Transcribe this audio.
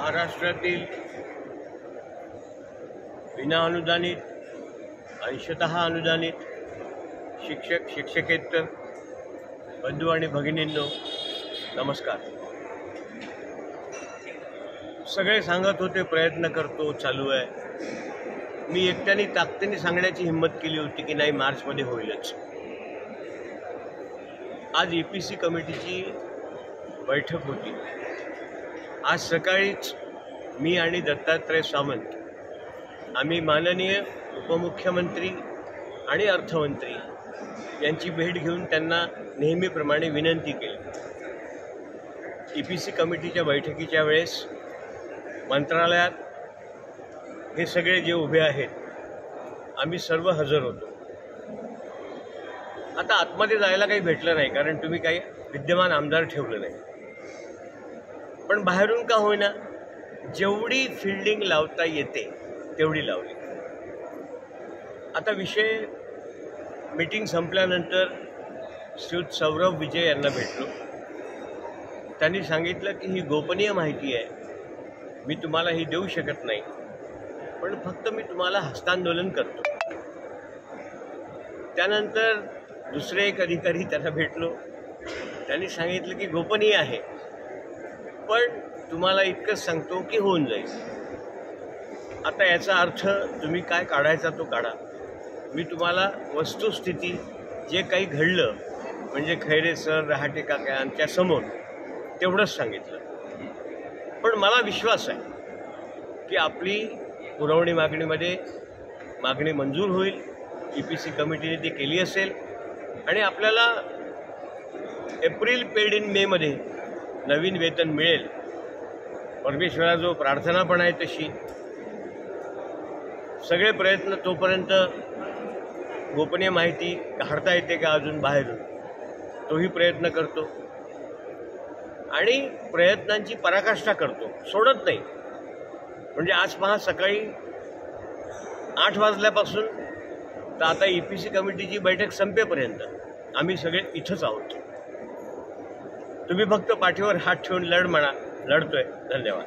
महाराष्ट्रातील विनाअनुदानित, अंशतः अनुदानित शिक्षक शिक्षकेतर बंधू आणि भगिनींनो नमस्कार। सगळे सांगत होते प्रयत्न करतो, चालू आहे। मी एकट्याने ताकदीने सांगण्याची हिम्मत केली होती की नाही, मार्चमध्ये होईलच। आज ईपीसी कमिटीची बैठक होती। आज सकाळीच मी आणि दत्तात्रय सामंत आम्ही माननीय उपमुख्यमंत्री आणि अर्थमंत्री यांची भेट घेऊन त्यांना नेहमीप्रमाणे विनंती केली। ईपीसी कमिटीच्या बैठकीच्या वेळेस मंत्रालयात हे सगळे जे उभे आहेत आम्ही सर्व हजर होतो। आता आतमध्ये जायला काही भेटलं नाही, कारण तुम्ही काही विद्यमान आमदार ठेवलं नाही, पण बाहेरून का होईना जेवढी फिल्डिंग लावता येते तेवढी लावली। आता विषय मीटिंग संपल्यानंतर श्रीयुत सौरभ विजय यांना भेटलो। त्यांनी सांगितलं की ही गोपनीय माहिती आहे, मी तुम्हाला ही देऊ शकत नाही, पण फक्त मी तुम्हाला हस्तांदोलन करतो। त्यानंतर दुसरे एक अधिकारी त्यांना भेटलो, त्यांनी सांगितलं की गोपनीय आहे, पण तुम्हाला इतकंच सांगतो की होऊन जाईल। आता याचा अर्थ तुम्ही काय काढायचा तो काढा। मी तुम्हाला वस्तुस्थिती जे काही घडलं म्हणजे खैरे सर, रहाटे काका यांच्या समोर तेवढंच सांगितलं, पण मला विश्वास आहे की आपली पुरवणी मागणीमध्ये मागणी मंजूर होईल। ईपीसी कमिटीने ती केली असेल आणि आपल्याला एप्रिल पेड इन मे मध्ये नवीन वेतन मिळेल। परमेश्वराजवळ प्रार्थना पण आहे तशी। सगळे प्रयत्न तोपर्यंत गोपनीय माहिती काढता येते का अजून बाहेरून तोही प्रयत्न करतो आणि प्रयत्नांची पराकाष्ठा करतो, सोडत नाही। म्हणजे आज पहा, सकाळी 8 वाजल्यापासून तर आता ईपीसी कमिटीची बैठक संपेपर्यंत आम्ही सगळे इथंच आहोत। तुम्ही फक्त पाठीवर हात ठेवून लढ म्हणा, लढतोय। धन्यवाद।